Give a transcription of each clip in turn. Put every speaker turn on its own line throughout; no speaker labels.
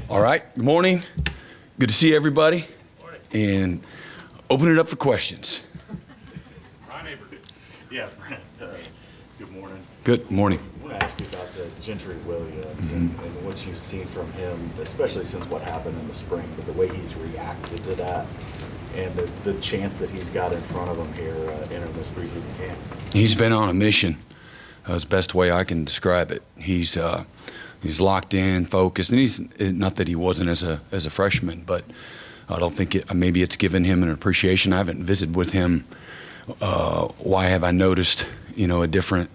All right, good morning. Good to see everybody.
Morning.
And open it up for questions.
Ryan Averdy. Yeah, Brent, good morning.
Good morning.
I want to ask you about Gentry Williams and what you've seen from him, especially since what happened in the spring, but the way he's reacted to that and the chance that he's got in front of him here entering this preseason camp.
He's been on a mission. That's the best way I can describe it. He's locked in, focused, and he's not that he wasn't as a freshman, but I don't think maybe it's given him an appreciation. I haven't visited with him. Why have I noticed, a different,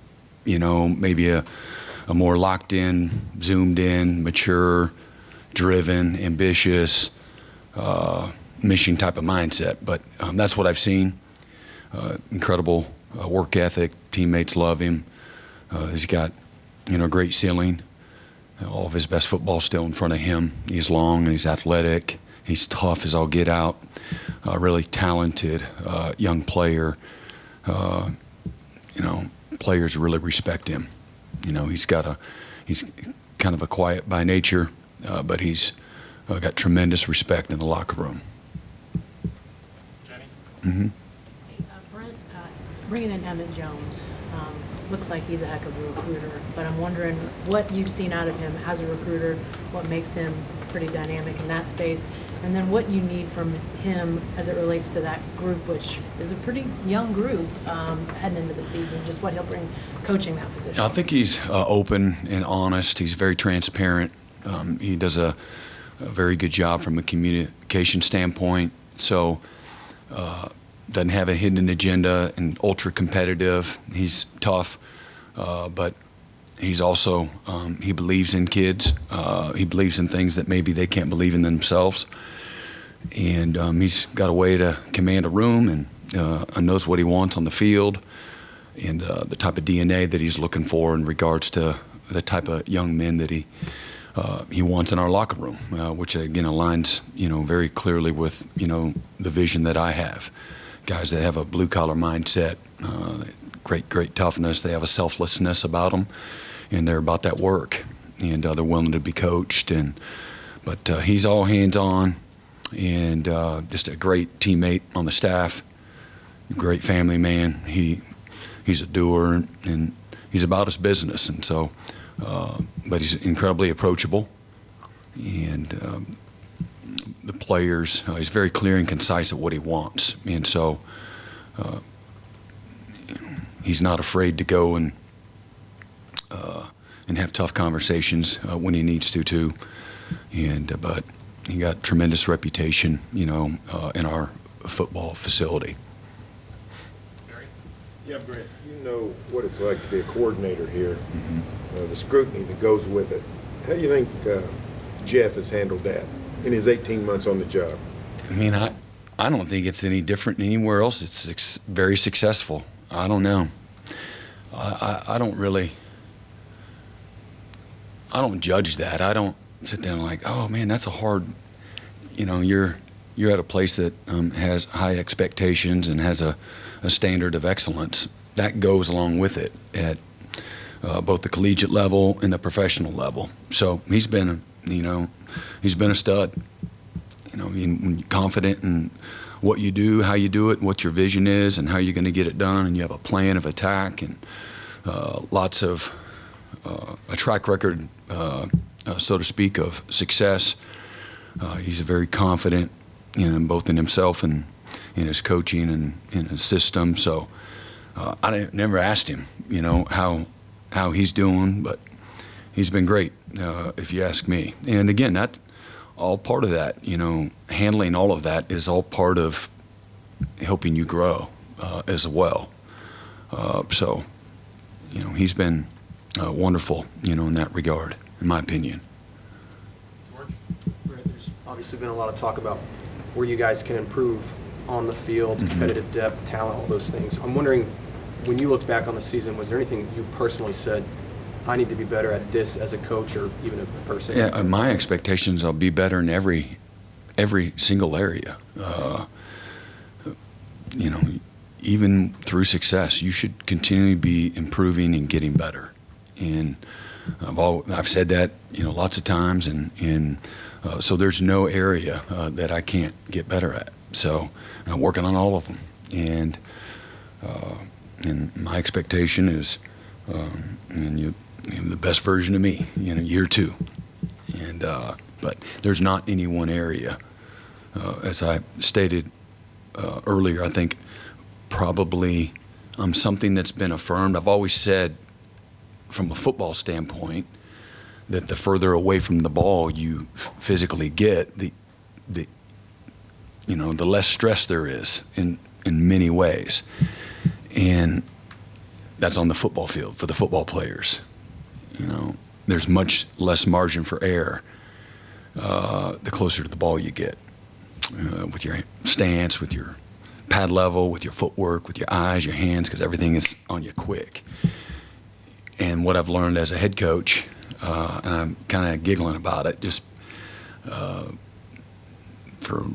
maybe a more locked in, zoomed in, mature, driven, ambitious, mission type of mindset. But that's what I've seen. Incredible work ethic. Teammates love him. He's got, great ceiling. All of his best football still in front of him. He's long and he's athletic. He's tough as all get out. Really talented young player. Players really respect him. He's kind of a quiet by nature, but he's got tremendous respect in the locker room.
Jenny?
Mm-hmm.
Hey, Brent, bringing in Emmett Jones, looks like he's a heck of a recruiter, but I'm wondering what you've seen out of him as a recruiter, what makes him pretty dynamic in that space, and then what you need from him as it relates to that group, which is a pretty young group heading into the season, just what he'll bring coaching that position.
I think he's open and honest. He's very transparent. He does a very good job from a communication standpoint. So doesn't have a hidden agenda and ultra competitive. He's tough, but he's also he believes in kids. He believes in things that maybe they can't believe in themselves. And he's got a way to command a room and knows what he wants on the field and the type of DNA that he's looking for in regards to the type of young men that he wants in our locker room, which again aligns very clearly with the vision that I have. Guys that have a blue collar mindset, great toughness. They have a selflessness about them, and they're about that work, and they're willing to be coached. But he's all hands on, and just a great teammate on the staff. Great family man. He's a doer, and he's about his business, and so. But he's incredibly approachable, and the players, he's very clear and concise at what he wants, and so he's not afraid to go and have tough conversations when he needs to too. But he got tremendous reputation, in our football facility.
Yeah, Brent, you know what it's like to be a coordinator here, the scrutiny that goes with it. How do you think Jeff has handled that in his 18 months on the job?
I mean, I don't think it's any different anywhere else. It's very successful. I don't know. I don't judge that. I don't sit there and like, oh man, that's a hard, you're at a place that has high expectations and has a standard of excellence that goes along with it at both the collegiate level and the professional level. So he's been a stud. When you're confident in what you do, how you do it, what your vision is, and how you're going to get it done, and you have a plan of attack and lots of a track record, so to speak, of success. He's a very confident, both in himself and in his coaching and in his system. So I never asked him, how he's doing, but he's been great, if you ask me. And again, that's all part of that. Handling all of that is all part of helping you grow as well. So he's been wonderful, in that regard, in my opinion.
George?
Brent, there's obviously been a lot of talk about where you guys can improve on the field, competitive depth, talent, all those things. I'm wondering, when you looked back on the season, was there anything you personally said, I need to be better at this as a coach or even a person?
Yeah, my expectations I'll be better in every single area. Even through success, you should continually be improving and getting better. And I've said that lots of times, and So there's no area that I can't get better at. So I'm working on all of them, and my expectation is, the best version of me, year 2. And but there's not any one area. As I stated earlier, I think probably something that's been affirmed. I've always said, from a football standpoint, that the further away from the ball you physically get, the less stress there is in many ways. And that's on the football field for the football players. There's much less margin for error the closer to the ball you get, with your stance, with your pad level, with your footwork, with your eyes, your hands, because everything is on you quick. And what I've learned as a head coach, and I'm kind of giggling about it, just for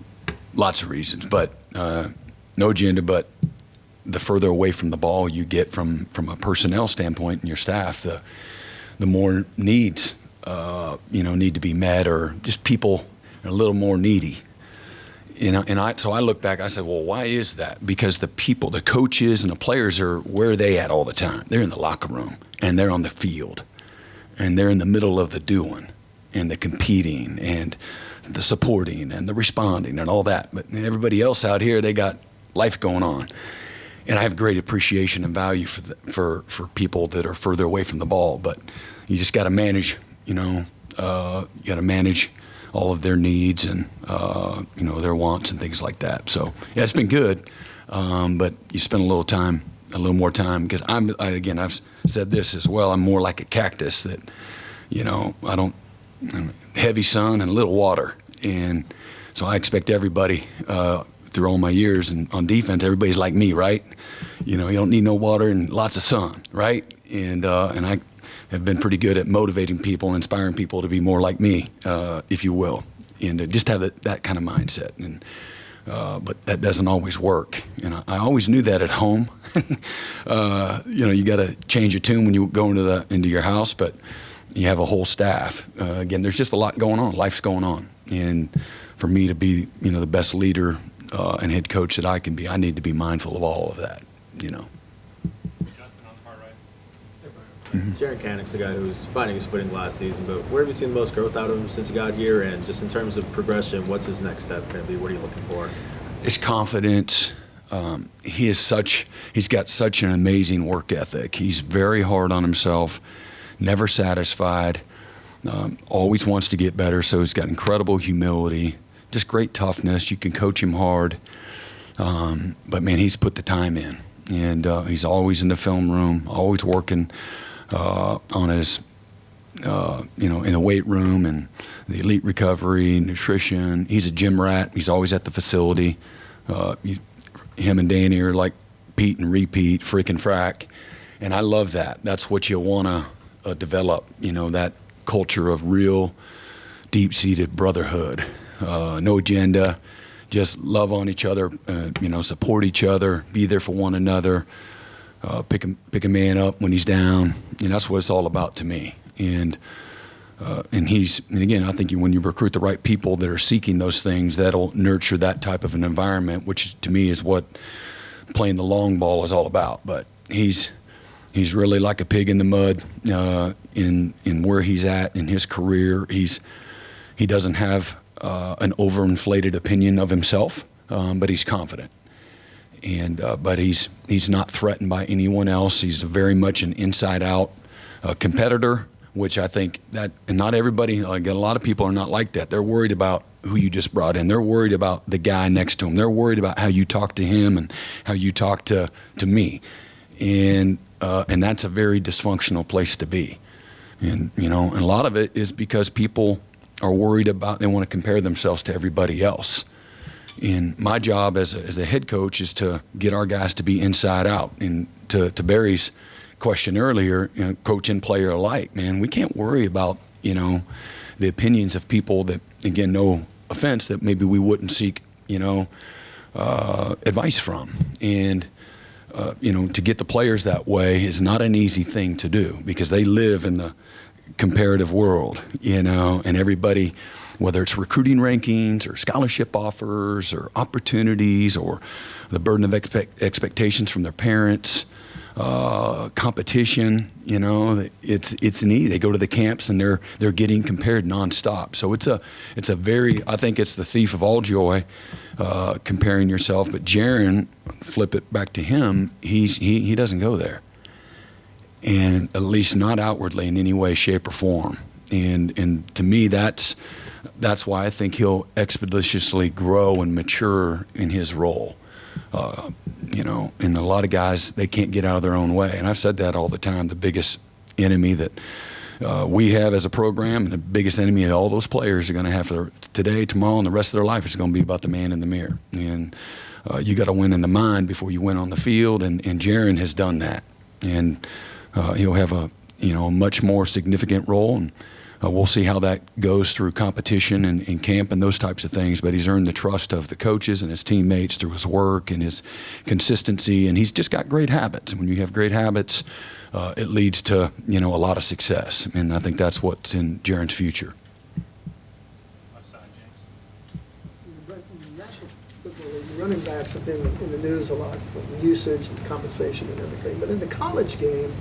lots of reasons, but no agenda, but the further away from the ball you get from a personnel standpoint and your staff, the more needs need to be met, or just people are a little more needy. So I look back, I said, well, why is that? Because the people, the coaches and the players are where they at all the time. They're in the locker room, and they're on the field, and they're in the middle of the doing and the competing and the supporting and the responding and all that. But everybody else out here, they got life going on. And I have great appreciation and value for people that are further away from the ball. But you just got to manage, you got to manage all of their needs and, their wants and things like that. So, yeah, it's been good. But you spend a little more time, because I've said this as well, I'm more like a cactus that, heavy sun and little water. And so I expect everybody, through all my years and on defense, everybody's like me, right? You don't need no water and lots of sun, right? And I have been pretty good at motivating people and inspiring people to be more like me, if you will, and to just have that kind of mindset. And but that doesn't always work. And I always knew that at home. You got to change your tune when you go into your house, but you have a whole staff. Again, there's just a lot going on. Life's going on, and for me to be the best leader and head coach that I can be, I need to be mindful of all of that.
Justin on the far right.
Jaron Canick's the guy who's finding his footing last season, but where have you seen the most growth out of him since he got here? And just in terms of progression, what's his next step going to be? What are you looking for?
His confidence. He's got such an amazing work ethic. He's very hard on himself, never satisfied, always wants to get better. So he's got incredible humility, just great toughness. You can coach him hard. But man, he's put the time in, and he's always in the film room, always working on his, in the weight room and the elite recovery, nutrition. He's a gym rat. He's always at the facility. Him and Danny are like Pete and repeat, freaking frack, and I love that. That's what you want to develop. That culture of real, deep-seated brotherhood. No agenda. Just love on each other, support each other, be there for one another, pick a man up when he's down. That's what it's all about to me. And again, I think when you recruit the right people that are seeking those things, that'll nurture that type of an environment, which to me is what playing the long ball is all about. But he's really like a pig in the mud in where he's at in his career. He doesn't have an overinflated opinion of himself, but he's confident, and but he's not threatened by anyone else. He's very much an inside-out competitor, which I think that, and not everybody, like a lot of people are not like that. They're worried about who you just brought in. They're worried about the guy next to him. They're worried about how you talk to him and how you talk to me, and that's a very dysfunctional place to be. And and a lot of it is because people are worried about, they want to compare themselves to everybody else. And my job as a head coach is to get our guys to be inside out. And to Barry's question earlier, coach and player alike, man, we can't worry about, the opinions of people that, again, no offense, that maybe we wouldn't seek, advice from. And, to get the players that way is not an easy thing to do, because they live in the comparative world, and everybody whether it's recruiting rankings or scholarship offers or opportunities or the burden of expectations from their parents, competition. You know, it's neat. They go to the camps and they're getting compared nonstop. So it's a very, I think it's the thief of all joy, comparing yourself. But Jaron, flip it back to him. He doesn't go there, and at least not outwardly in any way, shape, or form. And to me, that's why I think he'll expeditiously grow and mature in his role. You know, and a lot of guys, they can't get out of their own way. And I've said that all the time. The biggest enemy that we have as a program, and the biggest enemy that all those players are going to have for today, tomorrow, and the rest of their life is going to be about the man in the mirror. And you got to win in the mind before you win on the field. And Jaron has done that. And he'll have a much more significant role. And we'll see how that goes through competition and camp and those types of things. But he's earned the trust of the coaches and his teammates through his work and his consistency. And he's just got great habits. And when you have great habits, it leads to, a lot of success. And I think that's what's in Jaron's future.
Left side, James.
Brent, in the National Football League, running backs have been in the news a lot for usage and compensation and everything. But in the college game,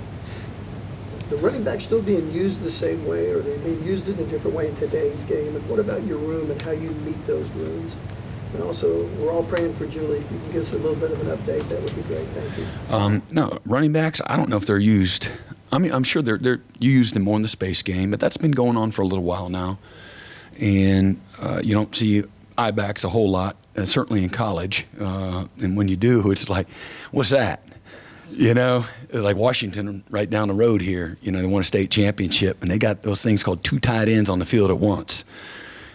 the running back still being used the same way, or they're being used in a different way in today's game? And what about your room and how you meet those rooms? And also, we're all praying for Julie. If you can give us a little bit of an update, that would be great. Thank you.
No, running backs, I don't know if they're used. I mean, I'm sure they're used more in the space game, but that's been going on for a little while now. And you don't see eye backs a whole lot, certainly in college. And when you do, it's like, what's that? It's like Washington right down the road here. They won a state championship, and they got those things called two tight ends on the field at once.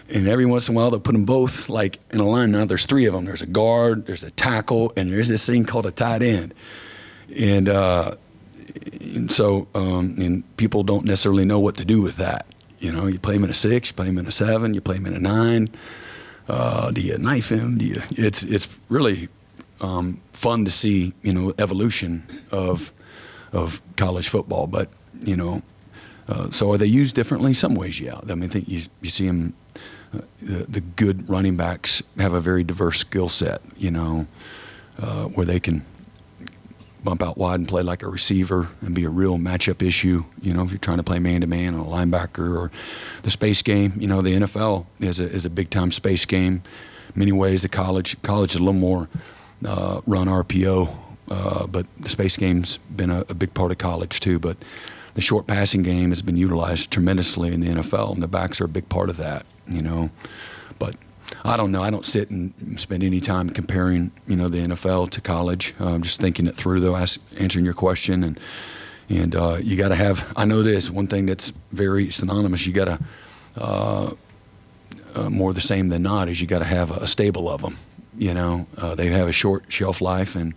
And every once in a while, they'll put them both like in a line. Now there's three of them. There's a guard, there's a tackle, and there's this thing called a tight end. And so people don't necessarily know what to do with that. You play him in a 6, you play him in a 7, you play him in a 9. Do you knife him? It's really fun to see, evolution of college football. But, so are they used differently? Some ways, yeah. I mean, I think you see them, the good running backs have a very diverse skill set, where they can bump out wide and play like a receiver and be a real matchup issue, if you're trying to play man-to-man on a linebacker or the space game. The NFL is a big-time space game. In many ways, the college is a little more run RPO, but the space game's been a big part of college too. But the short passing game has been utilized tremendously in the NFL, and the backs are a big part of that, But I don't know. I don't sit and spend any time comparing, the NFL to college. I'm just thinking it through, though, answering your question. And you got to have, I know this, one thing that's very synonymous, you got to, more the same than not, is you got to have a stable of them. They have a short shelf life, and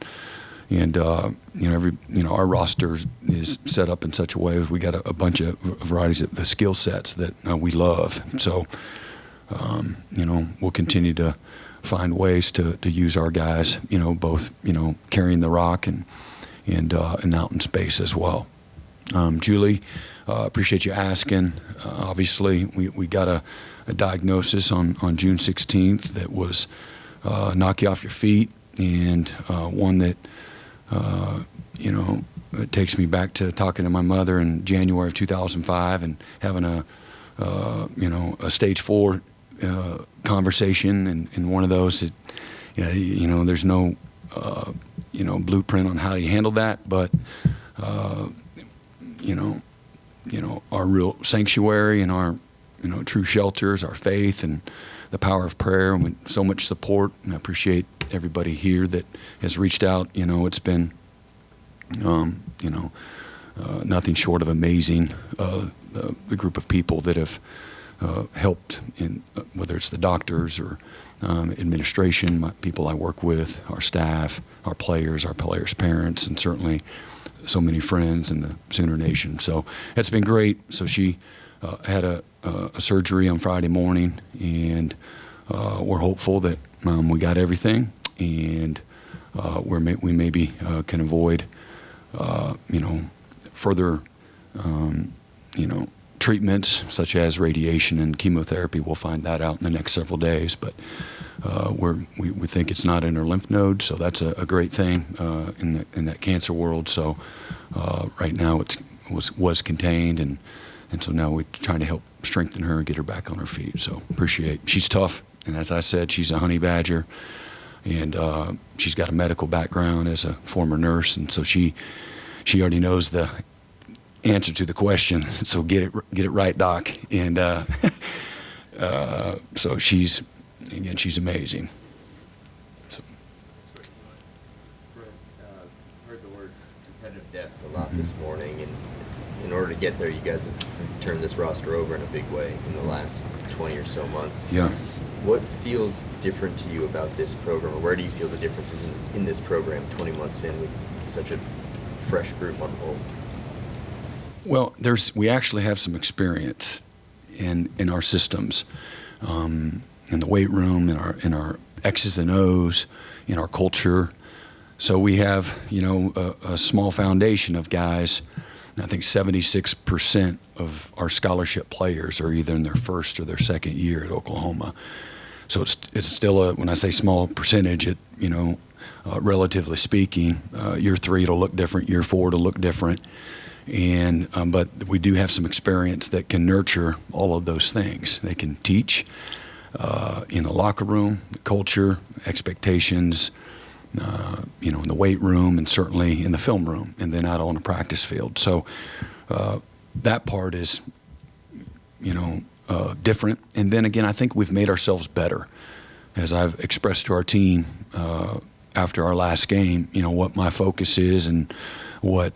our roster is set up in such a way as we got a bunch of varieties of the skill sets that we love. So, we'll continue to find ways to use our guys, both, carrying the rock and out in space as well. Julie, appreciate you asking. Obviously, we got a diagnosis on June 16th that was knock you off your feet, and one that, it takes me back to talking to my mother in January of 2005 and having a stage 4 conversation, and one of those that, there's no, blueprint on how you handle that, but, our real sanctuary and our, true shelters, our faith and the power of prayer, and with so much support. And I appreciate everybody here that has reached out. It's been, nothing short of amazing. The group of people that have helped in, whether it's the doctors or administration, people I work with, our staff, our players' parents, and certainly so many friends in the Sooner Nation. So it's been great. So she had a surgery on Friday morning, and we're hopeful that we got everything, and we maybe can avoid, further, treatments such as radiation and chemotherapy. We'll find that out in the next several days, but we think it's not in her lymph node, so that's a great thing in that cancer world. So right now it was contained, and so now we're trying to help strengthen her and get her back on her feet. So she's tough, and as I said, she's a honey badger, and she's got a medical background as a former nurse, and so she already knows the answer to the question. So get it right, Doc. And so she's amazing. So.
Brent, heard the word competitive depth a lot this morning, and in order to get there, you guys have turned this roster over in a big way in the last 20 or so months.
Yeah.
What feels different to you about this program, or where do you feel the differences in this program 20 months in with such a fresh group on hold?
Well, we actually have some experience in our systems, in the weight room, in our X's and O's, in our culture. So we have, a small foundation of guys. I think 76% of our scholarship players are either in their first or their second year at Oklahoma. So it's still when I say small percentage, relatively speaking, year 3 it'll look different, year 4 it'll look different. And but we do have some experience that can nurture all of those things. They can teach in the locker room, culture, expectations, in the weight room, and certainly in the film room, and then out on the practice field. So that part is, different. And then again, I think we've made ourselves better. As I've expressed to our team after our last game, what my focus is and what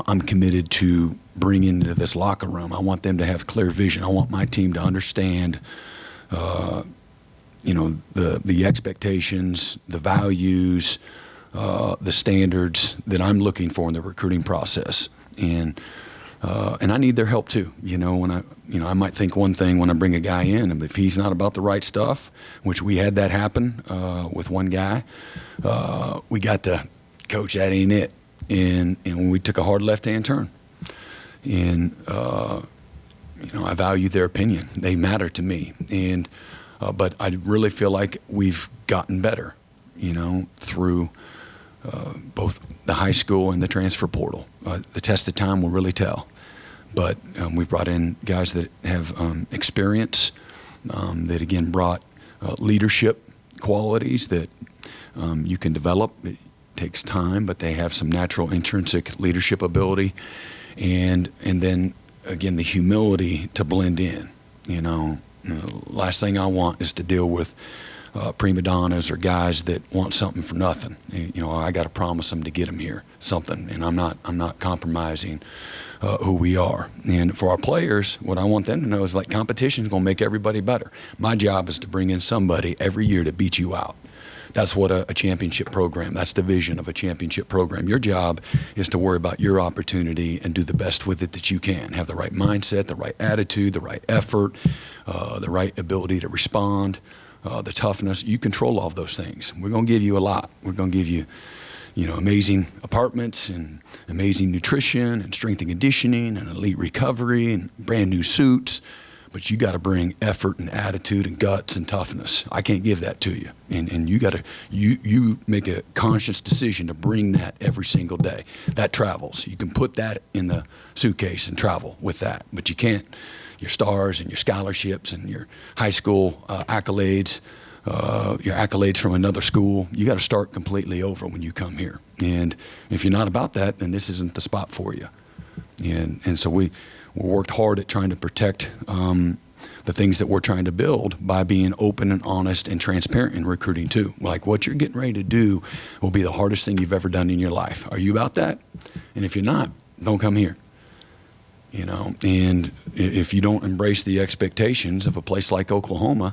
I'm committed to bring into this locker room. I want them to have clear vision. I want my team to understand, the expectations, the values, the standards that I'm looking for in the recruiting process, and I need their help too. When I might think one thing when I bring a guy in, and if he's not about the right stuff, which we had that happen with one guy, we got to coach, that ain't it. And we took a hard left-hand turn. And, I value their opinion. They matter to me. And but I really feel like we've gotten better, through both the high school and the transfer portal. The test of time will really tell. But we brought in guys that have experience, that, again, brought leadership qualities that you can develop. Takes time, but they have some natural intrinsic leadership ability, and then again the humility to blend in. Last thing I want is to deal with prima donnas or guys that want something for nothing. I got to promise them to get them here something, and I'm not compromising who we are. And for our players, what I want them to know is competition is going to make everybody better. My job is to bring in somebody every year to beat you out. That's what a championship program, that's the vision of a championship program. Your job is to worry about your opportunity and do the best with it that you can. Have the right mindset, the right attitude, the right effort, the right ability to respond, the toughness. You control all of those things. We're going to give you a lot. We're going to give you, amazing apartments and amazing nutrition and strength and conditioning and elite recovery and brand new suits. But you got to bring effort and attitude and guts and toughness. I can't give that to you, and you got to you make a conscious decision to bring that every single day. That travels. You can put that in the suitcase and travel with that, but you can't. Your stars and your scholarships and your high school accolades, your accolades from another school. You got to start completely over when you come here. And if you're not about that, then this isn't the spot for you. And so we worked hard at trying to protect the things that we're trying to build by being open and honest and transparent in recruiting too. Like what you're getting ready to do will be the hardest thing you've ever done in your life. Are you about that? And if you're not, don't come here. And if you don't embrace the expectations of a place like Oklahoma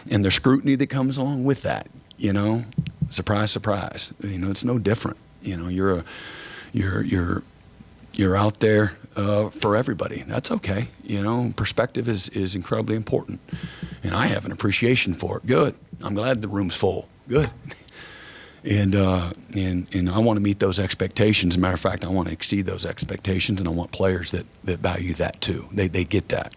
and the scrutiny that comes along with that, surprise, surprise, it's no different. You're out there for everybody. That's okay. Perspective is incredibly important. And I have an appreciation for it. Good. I'm glad the room's full. Good. And I want to meet those expectations. As a matter of fact, I want to exceed those expectations, and I want players that value that too. They get that.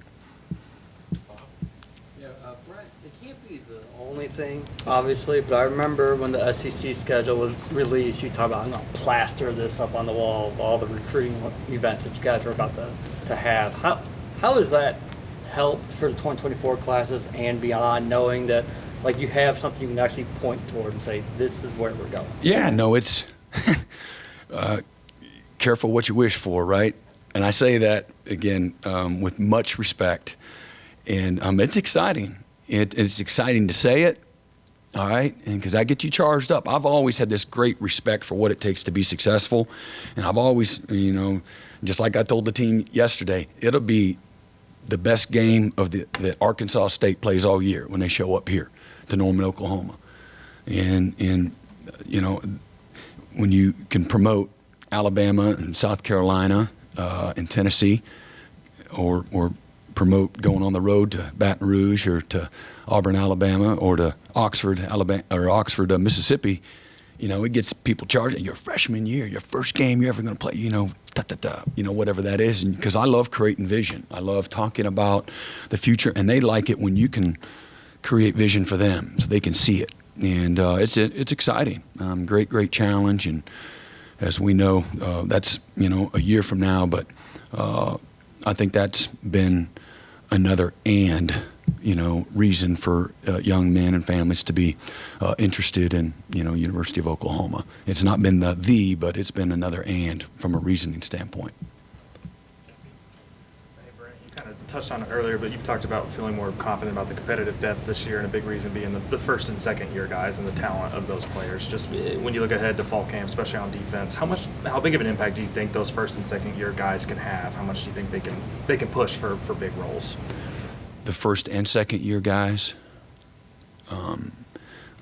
Yeah, Brent, it can't be the only thing, obviously, but I remember when the SEC schedule was released, you talked about, I'm going to plaster this up on the wall of all the recruiting events that you guys were about to have. How has that helped for the 2024 classes and beyond, knowing that like you have something you can actually point toward and say, this is where we're going?
Yeah, no, it's careful what you wish for, right? And I say that, again, with much respect. And it's exciting. It's exciting to say it, all right? And because I get you charged up. I've always had this great respect for what it takes to be successful. And I've always, just like I told the team yesterday, it'll be the best game that Arkansas State plays all year when they show up here to Norman, Oklahoma. And when you can promote Alabama and South Carolina and Tennessee, or promote going on the road to Baton Rouge or to Auburn, Alabama, or to Oxford, Alabama, or Oxford, Mississippi, it gets people charged. Your freshman year, your first game you're ever going to play, whatever that is. And because I love creating vision, I love talking about the future, and they like it when you can create vision for them so they can see it. And it's exciting. Great challenge. And as we know, that's a year from now. But I think that's been another reason for young men and families to be interested in University of Oklahoma. It's not been but it's been another and from a reasoning standpoint.
Hey, Brent, you kind of touched on it earlier, but you've talked about feeling more confident about the competitive depth this year, and a big reason being the first and second year guys and the talent of those players. Just when you look ahead to fall camp, especially on defense, how big of an impact do you think those first and second year guys can have? How much do you think they can push for big roles?
The first and second year guys,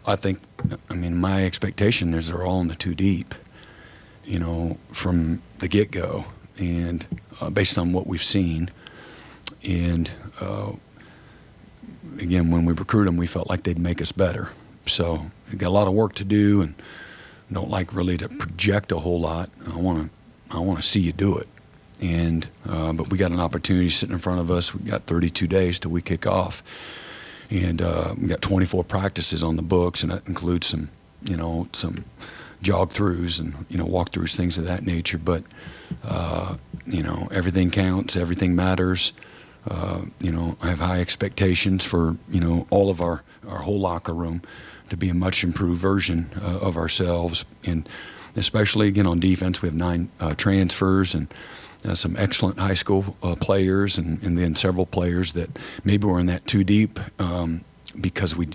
I think, my expectation is they're all in the two deep, from the get-go, and based on what we've seen. And again, when we recruit them, we felt like they'd make us better. So we've got a lot of work to do, and don't like really to project a whole lot. I want to see you do it. And but we got an opportunity sitting in front of us. We've got 32 days till we kick off, and we got 24 practices on the books, and that includes some jog throughs and walkthroughs, things of that nature. But everything counts, everything matters. I have high expectations for all of our whole locker room to be a much improved version of ourselves, and especially again on defense, we have 9 transfers and some excellent high school players, and then several players that maybe were in that too deep because we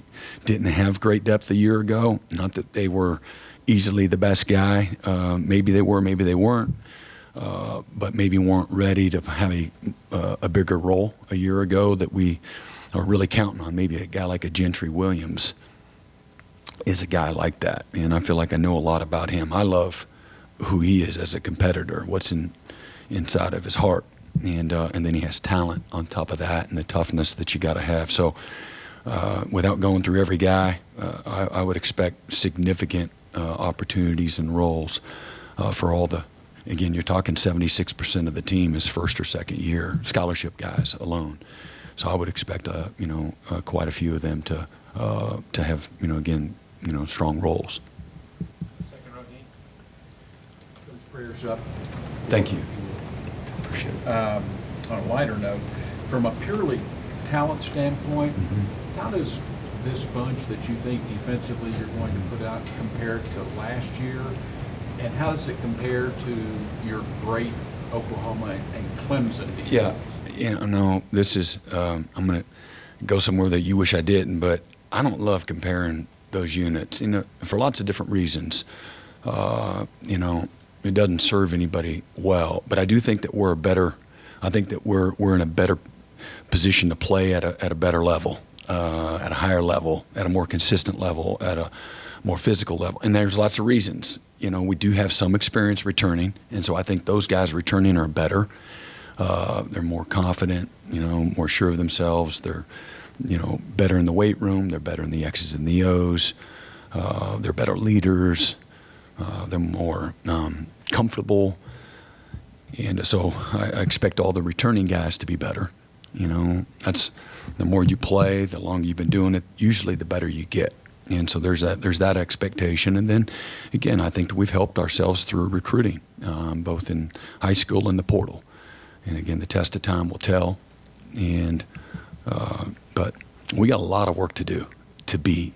didn't have great depth a year ago. Not that they were easily the best guy. Maybe they were, maybe they weren't. But maybe weren't ready to have a bigger role a year ago that we are really counting on. Maybe a guy like a Gentry Williams is a guy like that. And I feel like I know a lot about him. I love who he is as a competitor, what's inside of his heart. And then he has talent on top of that and the toughness that you got to have. So without going through every guy, I would expect significant opportunities and roles for all the, again, you're talking 76% of the team is first or second year scholarship guys alone. So I would expect, quite a few of them to have, strong roles.
Second row, Dean.
Those prayers up.
Thank you. Appreciate it.
On a lighter note, from a purely talent standpoint, how does this bunch that you think defensively you're going to put out compare to last year? And how does it compare to your great Oklahoma and Clemson defense?
Yeah, this is, I'm going to go somewhere that you wish I didn't, but I don't love comparing those units, for lots of different reasons. It doesn't serve anybody well, but I do think that we're in a better position to play at a better level, at a higher level, at a more consistent level, at a more physical level. And there's lots of reasons. We do have some experience returning, and so I think those guys returning are better. They're more confident, more sure of themselves. They're, better in the weight room. They're better in the X's and the O's. They're better leaders. They're more comfortable. And so I expect all the returning guys to be better. You know, that's the more you play, the longer you've been doing it, usually the better you get. And so there's that expectation. And then, again, I think that we've helped ourselves through recruiting, both in high school and the portal. And, again, the test of time will tell. And but we got a lot of work to do to be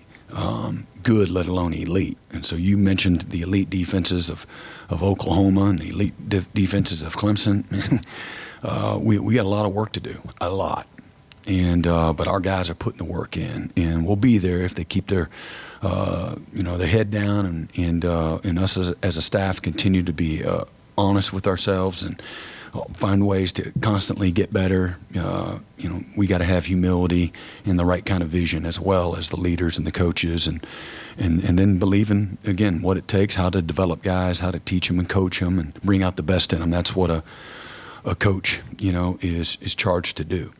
good, let alone elite. And so you mentioned the elite defenses of Oklahoma and the elite defenses of Clemson. We got a lot of work to do, a lot. And but our guys are putting the work in, and we'll be there if they keep their their head down, and us as a staff continue to be honest with ourselves and find ways to constantly get better. We got to have humility and the right kind of vision, as well as the leaders and the coaches, and then believe in, again, what it takes, how to develop guys, how to teach them and coach them, and bring out the best in them. That's what a coach, is charged to do.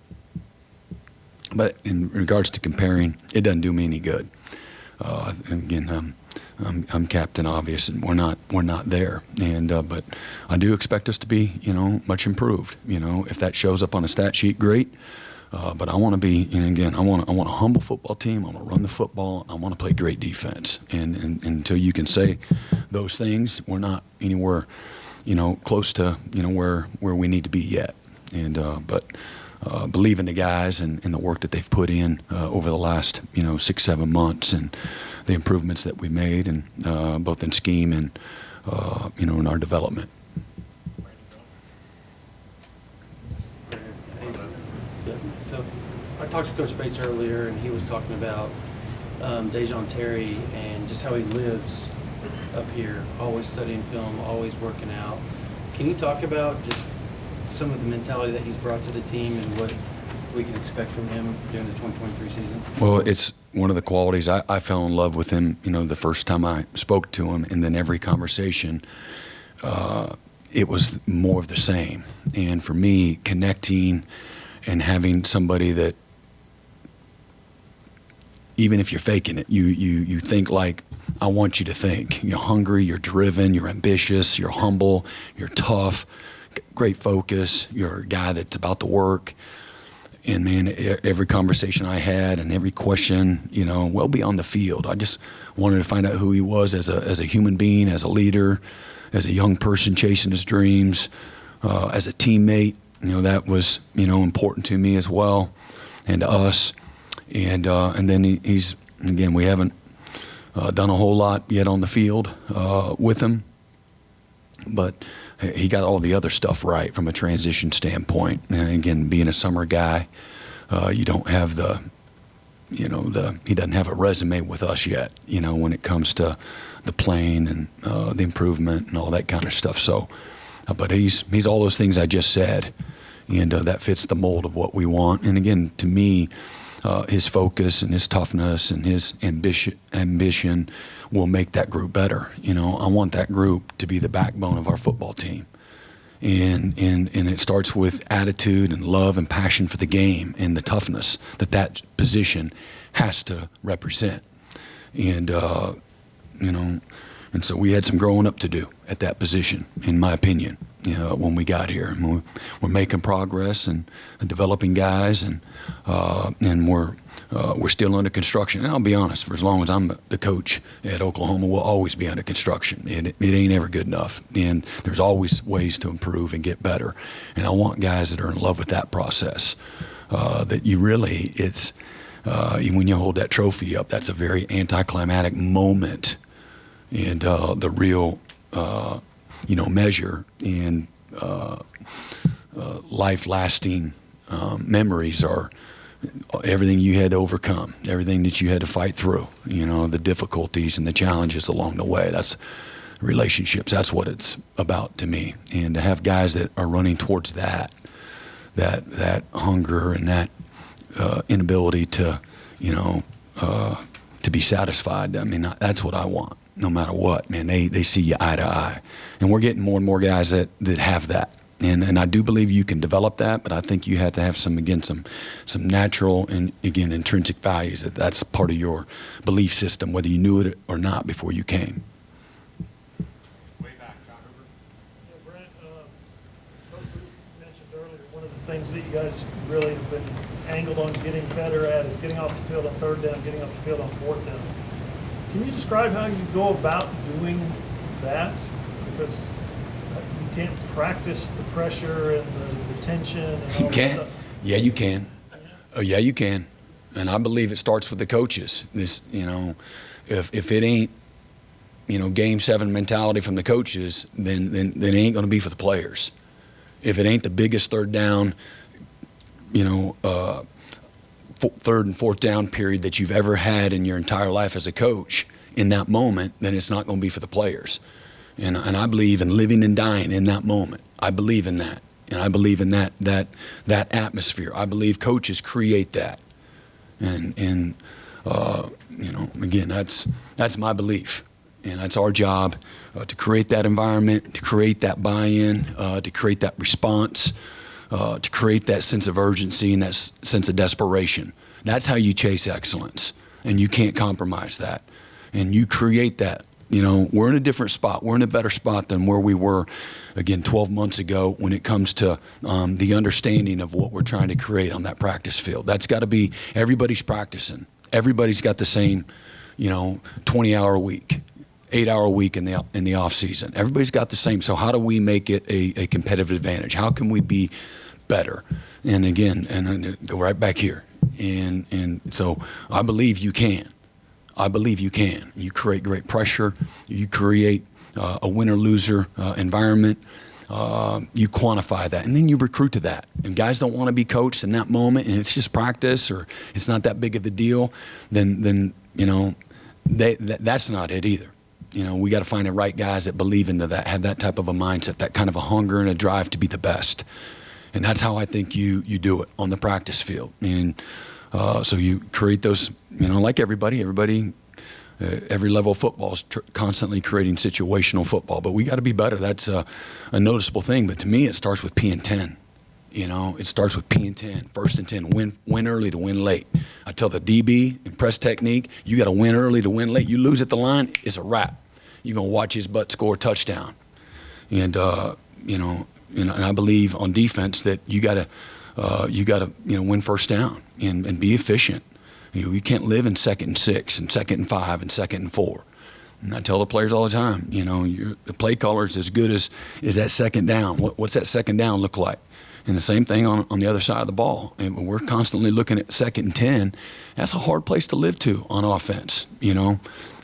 But in regards to comparing, it doesn't do me any good. And again, I'm Captain Obvious, and we're not there. And but I do expect us to be, much improved. If that shows up on a stat sheet, great. But I want to be, and again, I want a humble football team. I want to run the football. I want to play great defense. And until you can say those things, we're not anywhere, close to, where we need to be yet. And but. Believe in the guys and the work that they've put in over the last 6-7 months, and the improvements that we made, and both in scheme and in our development.
So I talked to Coach Bates earlier, and he was talking about Dejon Terry and just how he lives up here, always studying film, always working out. Can you talk about just some of the mentality that he's brought to the team and what we can expect from him during the 2023 season?
Well, it's one of the qualities. I fell in love with him, the first time I spoke to him, and then every conversation, it was more of the same. And for me, connecting and having somebody that, even if you're faking it, you think like I want you to think. You're hungry, you're driven, you're ambitious, you're humble, you're tough, great focus. You're a guy that's about to work. And, man, every conversation I had and every question, well beyond the field, I just wanted to find out who he was as a human being, as a leader, as a young person chasing his dreams, as a teammate. That was, important to me as well, and to us. And then he's, again, we haven't done a whole lot yet on the field with him, but he got all the other stuff right from a transition standpoint. And again, being a summer guy, you don't have he doesn't have a resume with us yet, when it comes to the playing and the improvement and all that kind of stuff. So, but he's all those things I just said, and that fits the mold of what we want. And again, to me, his focus and his toughness and his ambition will make that group better. I want that group to be the backbone of our football team. And it starts with attitude and love and passion for the game and the toughness that position has to represent. And, and so we had some growing up to do at that position, in my opinion, when we got here. And we're making progress and developing guys, and we're still under construction. And I'll be honest, for as long as I'm the coach at Oklahoma, we'll always be under construction. It ain't ever good enough. And there's always ways to improve and get better. And I want guys that are in love with that process, that you really, when you hold that trophy up, that's a very anticlimactic moment. And the real, measure and life-lasting memories are everything you had to overcome, everything that you had to fight through, the difficulties and the challenges along the way. That's relationships. That's what it's about to me. And to have guys that are running towards that hunger and that inability to, to be satisfied. I mean, that's what I want. No matter what, man, they see you eye to eye. And we're getting more and more guys that have that. And I do believe you can develop that, but I think you have to have some natural and, again, intrinsic values. That's part of your belief system, whether you knew it or not before you came.
Way back, John Hoover.
Yeah, Brent, Coach Ruth mentioned earlier, one of the things that you guys really have been angled on getting better at is getting off the field on third down, getting off the field on fourth down. Can you describe how you go about doing that? Because you can't practice the pressure and the tension and all
You
that
can.
stuff.
Yeah, you can. Oh, yeah, you can. And I believe it starts with the coaches. This, if it ain't, game 7 mentality from the coaches, then it ain't going to be for the players. If it ain't the biggest third down, third and fourth down period that you've ever had in your entire life as a coach in that moment, then it's not going to be for the players. And I believe in living and dying in that moment. I believe in that. And I believe in that atmosphere. I believe coaches create that. And again, that's my belief. And that's our job, to create that environment, to create that buy-in, to create that response, to create that sense of urgency and that sense of desperation. That's how you chase excellence, and you can't compromise that. And you create that. We're in a different spot. We're in a better spot than where we were, again, 12 months ago when it comes to the understanding of what we're trying to create on that practice field. That's got to be, everybody's practicing. Everybody's got the same, 20-hour week. 8-hour week in the off season. Everybody's got the same. So how do we make it a competitive advantage? How can we be better? And again, and go right back here. And so I believe you can. I believe you can. You create great pressure. You create a winner-loser environment. You quantify that, and then you recruit to that. And guys don't want to be coached in that moment, and it's just practice, or it's not that big of a deal. Then that's not it either. We got to find the right guys that believe into that, have that type of a mindset, that kind of a hunger and a drive to be the best. And that's how I think you do it on the practice field. And so you create those, like everybody, every level of football is constantly creating situational football. But we got to be better. That's a noticeable thing. But to me, it starts with P and 10. It starts with P and 10, first and 10, win early to win late. I tell the DB in press technique, you got to win early to win late. You lose at the line, it's a wrap. You're going to watch his butt score a touchdown. And, and I believe on defense that you got to win first down and be efficient. You can't live in 2nd and 6 and 2nd and 5 and 2nd and 4. And I tell the players all the time, the play caller is as good as that second down. What's that second down look like? And the same thing on the other side of the ball. And we're constantly looking at 2nd and 10. That's a hard place to live to on offense.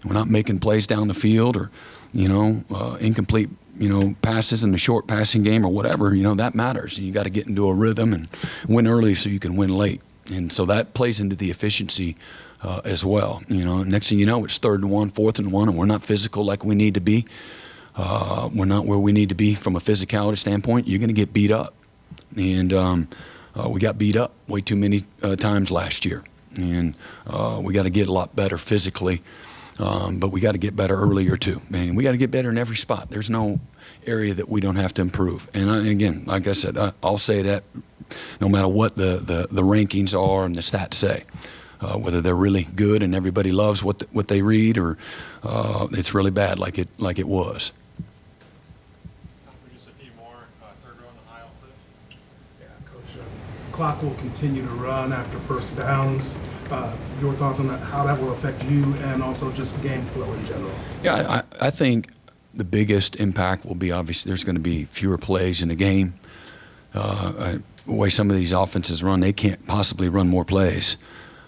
We're not making plays down the field or, incomplete, passes in the short passing game or whatever. That matters. You got to get into a rhythm and win early so you can win late. And so that plays into the efficiency as well. Next thing you know, it's 3rd and 1, 4th and 1, and we're not physical like we need to be. We're not where we need to be from a physicality standpoint. You're going to get beat up. And we got beat up way too many times last year. And we got to get a lot better physically. But we got to get better earlier too, man. We got to get better in every spot. There's no area that we don't have to improve. And again, like I said, I'll say that no matter what the rankings are and the stats say, whether they're really good and everybody loves what they read, or it's really bad like it was.
Time for just a few more. Third row on the aisle, Cliff.
Yeah, Coach. Clock will continue to run after first downs. Your thoughts on that, how that will affect you and also just game flow in general?
Yeah, I think the biggest impact will be, obviously, there's going to be fewer plays in a game. The way some of these offenses run, they can't possibly run more plays.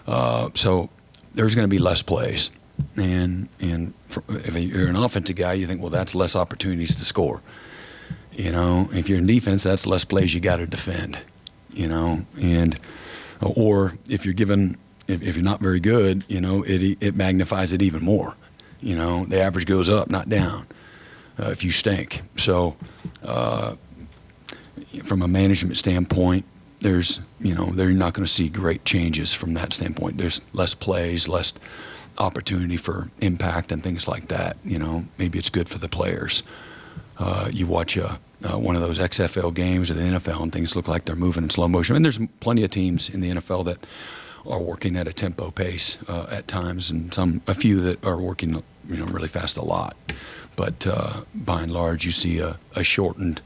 So there's going to be less plays. And if you're an offensive guy, you think, well, that's less opportunities to score. If you're in defense, that's less plays you got to defend. And or if you're given, if you're not very good, it magnifies it even more. The average goes up, not down, if you stink. So from a management standpoint, there's, they're not going to see great changes from that standpoint. There's less plays, less opportunity for impact and things like that. Maybe it's good for the players. You watch a one of those XFL games or the NFL and things look like they're moving in slow motion. And there's plenty of teams in the NFL that are working at a tempo pace at times, and a few that are working really fast a lot. But by and large, you see a shortened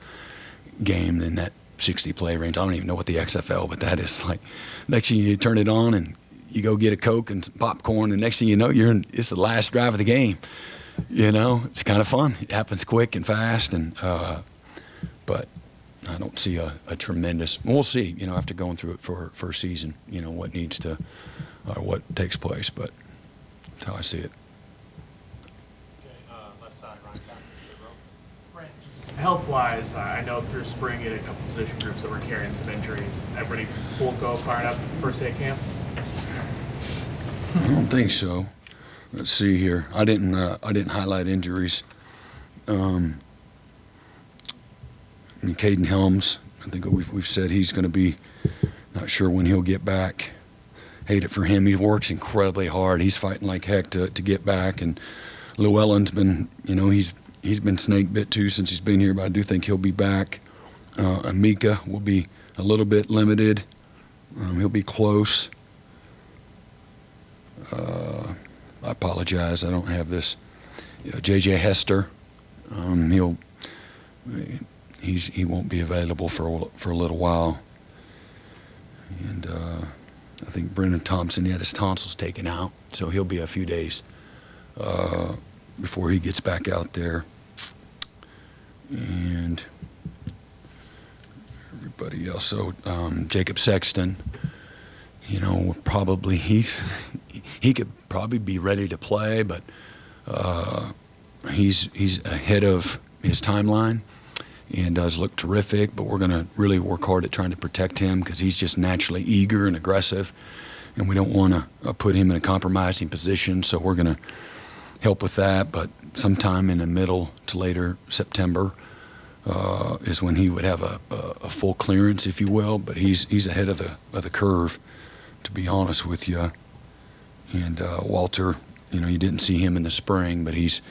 game in that 60 play range. I don't even know what the XFL, but that is like, next thing you turn it on and you go get a Coke and some popcorn, and next thing you know, it's the last drive of the game. It's kind of fun. It happens quick and fast, and but I don't see a tremendous. We'll see. After going through it for a season, what needs to, or what takes place. But that's how I see it.
Left side, Ryan. Brent, health-wise, I know through spring you had a couple position groups that were carrying some injuries. Everybody full go, fired up first day of camp?
I don't think so. Let's see here. I didn't highlight injuries. Caden Helms, I think we've said he's going to be, not sure when he'll get back. Hate it for him. He works incredibly hard. He's fighting like heck to get back. And Llewellyn's been, he's been snake bit too since he's been here, but I do think he'll be back. Amika will be a little bit limited. He'll be close. I apologize, I don't have this. J.J. Hester, he won't be available for a little while. And I think Brendan Thompson had his tonsils taken out, so he'll be a few days before he gets back out there. And everybody else, so Jacob Sexton, probably he could probably be ready to play, but he's ahead of his timeline and does look terrific. But we're going to really work hard at trying to protect him because he's just naturally eager and aggressive, and we don't want to put him in a compromising position. So we're going to help with that. But sometime in the middle to later September is when he would have a full clearance, if you will. But he's ahead of the curve, to be honest with you. And Walter, you didn't see him in the spring, but he's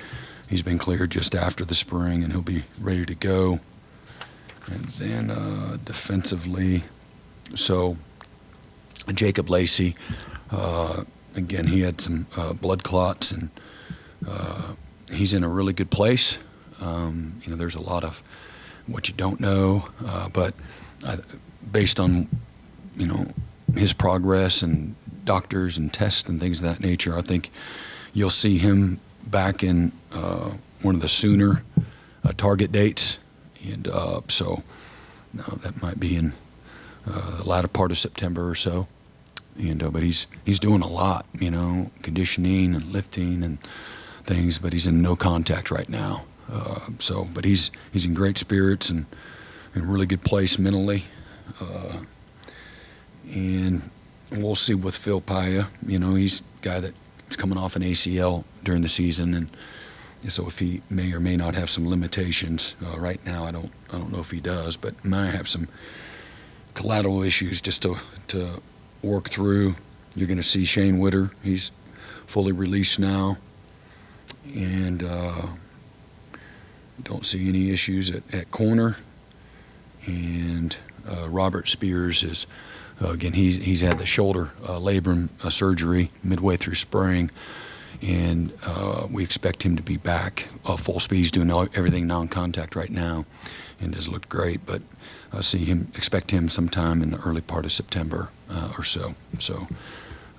been cleared just after the spring, and he'll be ready to go. And then defensively, so Jacob Lacey, again, he had some blood clots, and he's in a really good place. There's a lot of what you don't know, but based on, his progress and doctors and tests and things of that nature, I think you'll see him back in one of the sooner target dates, and so that might be in the latter part of September or so. And but he's doing a lot, conditioning and lifting and things, but he's in no contact right now. But he's in great spirits and in a really good place mentally. And we'll see with Phil Paya. He's a guy that's coming off an ACL during the season, and so if he may or may not have some limitations right now, I don't know if he does, but might have some collateral issues just to work through. You're going to see Shane Witter. He's fully released now, and don't see any issues at corner. And Robert Spears is. Again, he's had the shoulder labrum surgery midway through spring, and we expect him to be back full speed. He's doing everything non-contact right now, and has looked great. But I expect him sometime in the early part of September or so.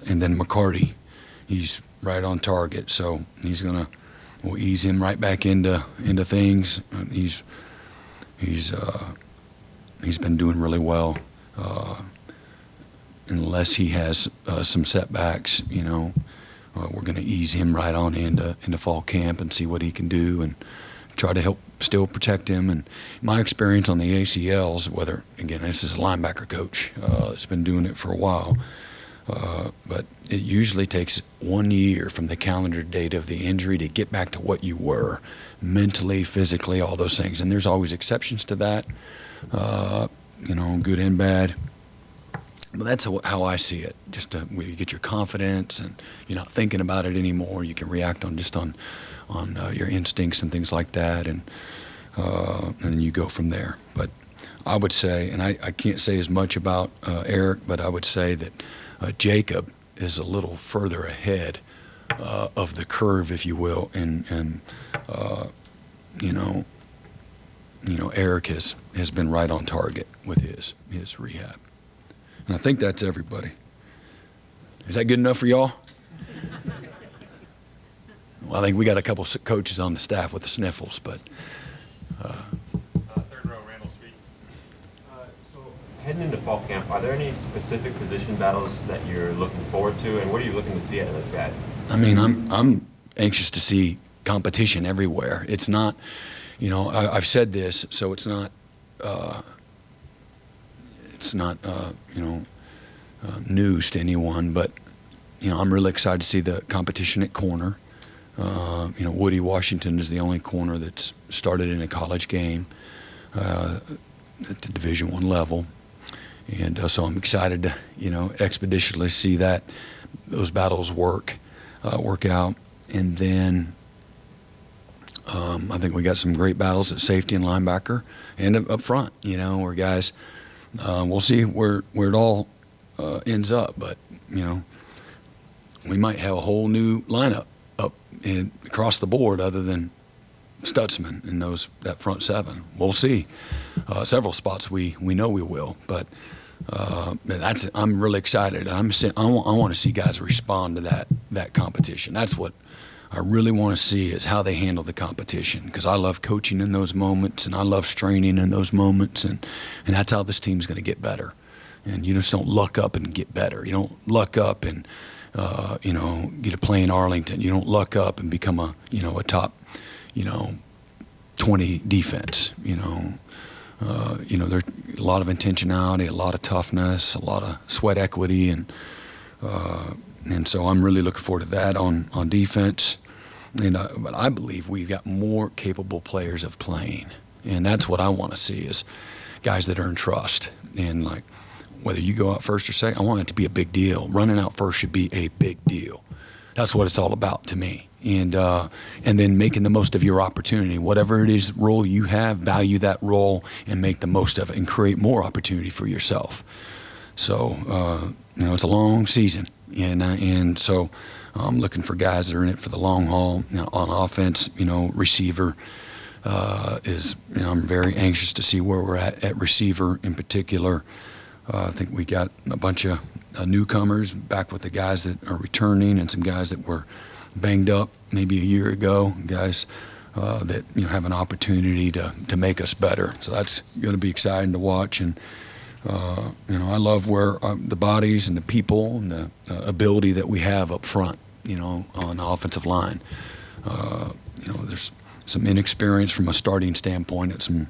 And then McCarty, he's right on target, so we'll ease him right back into things. He's been doing really well. Unless he has some setbacks, we're going to ease him right on into fall camp and see what he can do and try to help still protect him. And my experience on the ACLs, again, this is a linebacker coach that's been doing it for a while, but it usually takes 1 year from the calendar date of the injury to get back to what you were mentally, physically, all those things. And there's always exceptions to that, good and bad. But that's how I see it. Just where you get your confidence and you're not thinking about it anymore. You can react on your instincts and things like that. And and then you go from there. But I would say, and I can't say as much about Eric, but I would say that Jacob is a little further ahead of the curve, if you will, and Eric has been right on target with his rehab. And I think that's everybody. Is that good enough for y'all? Well, I think we got a couple coaches on the staff with the sniffles, but.
Third row, Randall Speed. So heading into fall camp, are there any specific position battles that you're looking forward to, and what are you looking to see out of those guys?
I mean, I'm anxious to see competition everywhere. It's not, I've said this, so it's not news to anyone, but I'm really excited to see the competition at corner. Woody Washington is the only corner that's started in a college game at the Division I level, and so I'm excited to expeditiously see those battles work out, and then I think we got some great battles at safety and linebacker and up front. Where guys, we'll see where it all ends up, but we might have a whole new lineup up across the board other than Stutzman and that front seven. We'll see. Several spots we know we will, but I'm really excited. I want to see guys respond to that competition. That's what I really want to see, is how they handle the competition, because I love coaching in those moments and I love straining in those moments, and that's how this team's going to get better. And you just don't luck up and get better. You don't luck up and get a play in Arlington. You don't luck up and become a top 20 defense. There's a lot of intentionality, a lot of toughness, a lot of sweat equity, and so I'm really looking forward to that on defense. But I believe we've got more capable players of playing, and that's what I want to see, is guys that earn trust. And like, whether you go out first or second, I want it to be a big deal. Running out first should be a big deal. That's what it's all about to me. And then making the most of your opportunity. Whatever it is role you have, value that role and make the most of it and create more opportunity for yourself. So, it's a long season. And so I'm looking for guys that are in it for the long haul. On offense, receiver I'm very anxious to see where we're at receiver in particular. I think we got a bunch of newcomers back with the guys that are returning, and some guys that were banged up maybe a year ago, guys that have an opportunity to make us better. So that's going to be exciting to watch. And I love where the bodies and the people and the ability that we have up front, on the offensive line. There's some inexperience from a starting standpoint at some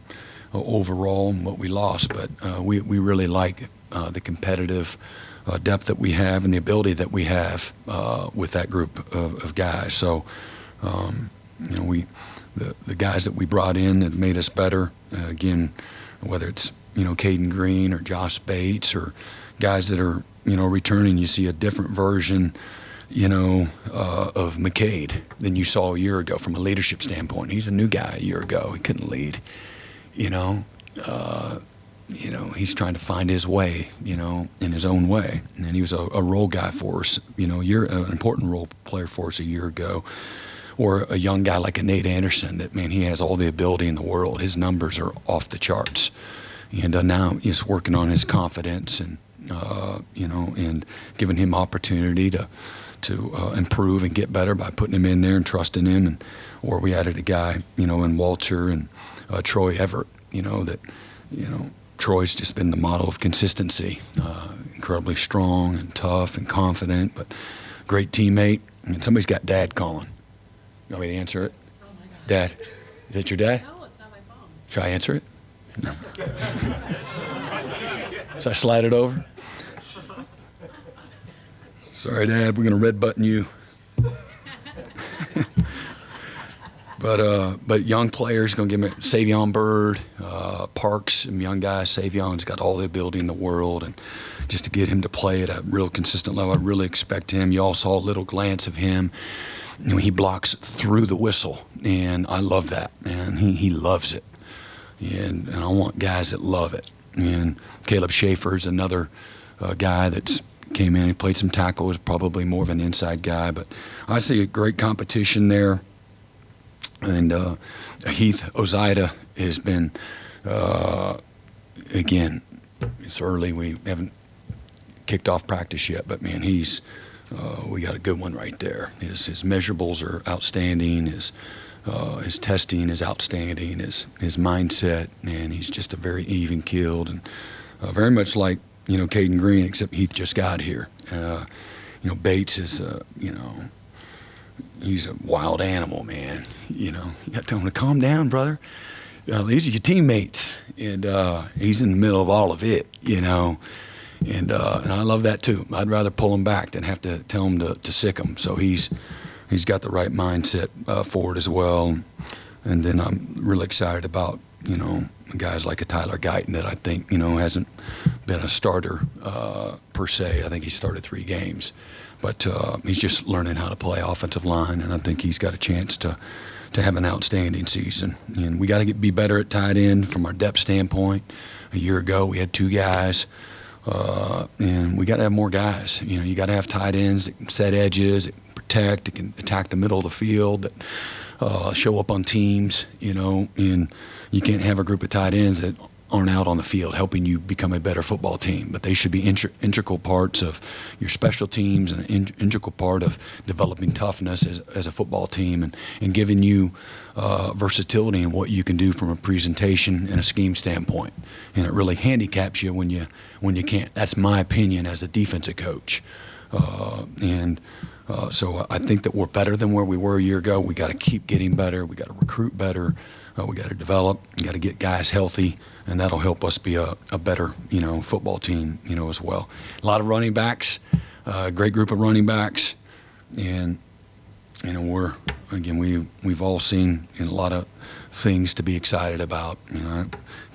overall what we lost, but we really like the competitive depth that we have and the ability that we have with that group of guys. So the guys that we brought in that made us better, again, whether it's Caden Green or Josh Bates or guys that are returning, you see a different version of McCade than you saw a year ago from a leadership standpoint. He's a new guy a year ago. He couldn't lead. He's trying to find his way, in his own way. And he was a role guy for us, an important role player for us a year ago. Or a young guy like a Nate Anderson that, man, he has all the ability in the world. His numbers are off the charts. And now he's working on his confidence and, and giving him opportunity to improve and get better by putting him in there and trusting him. Or we added a guy, in Walter and Troy Everett, Troy's just been the model of consistency, incredibly strong and tough and confident, but great teammate. And somebody's got Dad calling. You want me to answer it?
Oh my God.
Dad, is that your dad?
No, it's not my phone.
Should I answer it? No. Should I slide it over? Sorry, Dad, we're going to red button you. But young players, going to give me Savion Bird, Parks, some young guys. Savion's got all the ability in the world, and just to get him to play at a real consistent level, I really expect him. You all saw a little glance of him. He blocks through the whistle, and I love that, man. He loves it. and I want guys that love it. And Caleb Schaefer's another guy that's came in. He played some tackle, is probably more of an inside guy, but I see a great competition there. And Heath Ozida has been, again, it's early. We haven't kicked off practice yet, but man, we got a good one right there. His measurables are outstanding. His testing is outstanding. His mindset, man, he's just a very even keeled and very much like Caden Green, except Heath just got here. Bates is he's a wild animal, man. You got to tell him to calm down, brother. These are your teammates, and he's in the middle of all of it, And I love that too. I'd rather pull him back than have to tell him to sick him. So he's got the right mindset for it as well. And then I'm really excited about guys like a Tyler Guyton that I think hasn't been a starter per se. I think he started 3 games, but he's just learning how to play offensive line, and I think he's got a chance to have an outstanding season. And we got to be better at tight end from our depth standpoint. A year ago we had 2 guys. And we got to have more guys. You got to have tight ends that can set edges, that can protect, that can attack the middle of the field, that show up on teams. And you can't have a group of tight ends that aren't out on the field helping you become a better football team. But they should be integral parts of your special teams and an integral part of developing toughness as a football team and giving you versatility in what you can do from a presentation and a scheme standpoint. And it really handicaps you when you can't. That's my opinion as a defensive coach. So I think that we're better than where we were a year ago. We got to keep getting better. We got to recruit better. We got to develop. We got to get guys healthy, and that'll help us be a better, football team, as well. A lot of running backs, great group of running backs, and we've all seen a lot of things to be excited about. I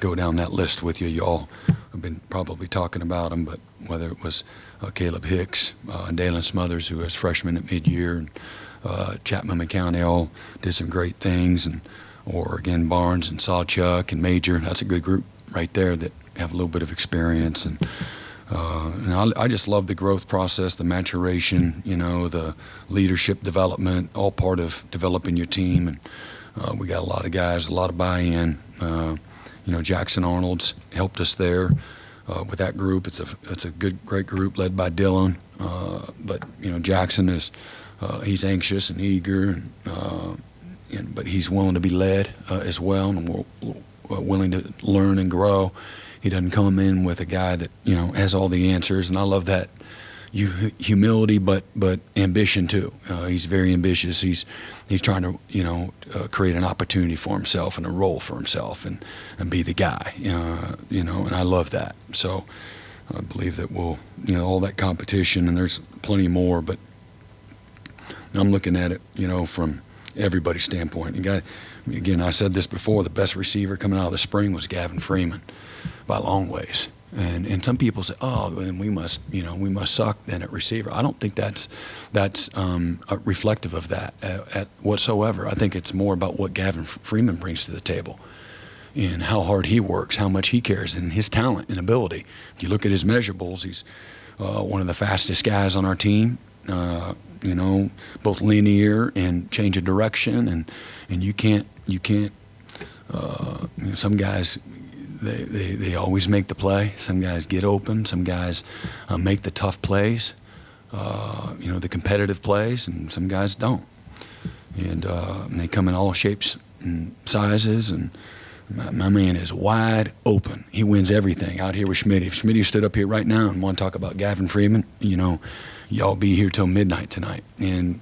go down that list with you. Y'all have been probably talking about them, but whether it was Caleb Hicks, Dalen Smothers, who was freshman at mid-year, and Chapman McCown, they all did some great things, or again Barnes and Sawchuck and Major. That's a good group right there that have a little bit of experience, and I just love the growth process, the maturation, the leadership development, all part of developing your team. And we got a lot of guys, a lot of buy-in. Jackson Arnold's helped us there with that group. It's a great group led by Dylan. But Jackson he's anxious and eager, but he's willing to be led as well, and we're willing to learn and grow. He doesn't come in with a guy that has all the answers, and I love that humility, but ambition too. He's very ambitious. He's trying to create an opportunity for himself and a role for himself, and be the guy. And I love that. So I believe that we'll all that competition, and there's plenty more, but I'm looking at it from everybody's standpoint. Again, I said this before, the best receiver coming out of the spring was Gavin Freeman by long ways. And some people say, oh, then we must suck then at receiver. I don't think that's reflective of that at whatsoever. I think it's more about what Gavin Freeman brings to the table and how hard he works, how much he cares, and his talent and ability. If you look at his measurables, he's one of the fastest guys on our team. Both linear and change of direction, and you can't. Some guys, they always make the play. Some guys get open. Some guys make the tough plays. The competitive plays, and some guys don't. And they come in all shapes and sizes. And my man is wide open. He wins everything out here with Schmitty. If Schmitty stood up here right now and want to talk about Gavin Freeman, y'all be here till midnight tonight. And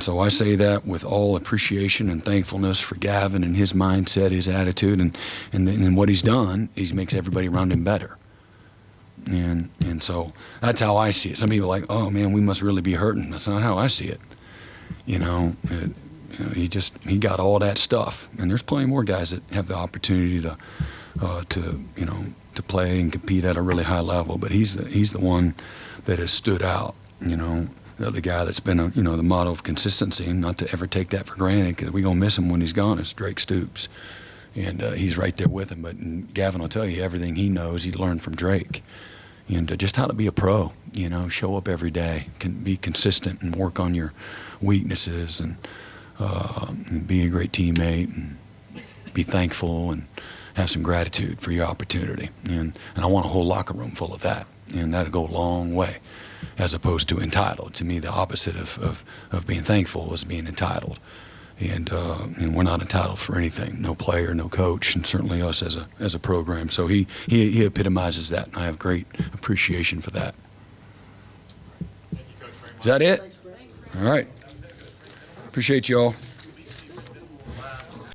so I say that with all appreciation and thankfulness for Gavin and his mindset, his attitude, and what he's done. He makes everybody around him better. And so that's how I see it. Some people are like, oh man, we must really be hurting. That's not how I see it. He got all that stuff, and there's plenty more guys that have the opportunity to play and compete at a really high level. But he's the one that has stood out. The other guy that's been the motto of consistency, and not to ever take that for granted, because we're gonna miss him when he's gone. It's Drake Stoops. And he's right there with him. But Gavin will tell you everything he knows, he learned from Drake. And just how to be a pro, show up every day, can be consistent and work on your weaknesses and be a great teammate and be thankful and have some gratitude for your opportunity. And I want a whole locker room full of that. And that'll go a long way as opposed to entitled. To me, the opposite of being thankful is being entitled. And we're not entitled for anything, no player, no coach, and certainly us as a program. So he epitomizes that, and I have great appreciation for that. Is that it? All right. Appreciate you all.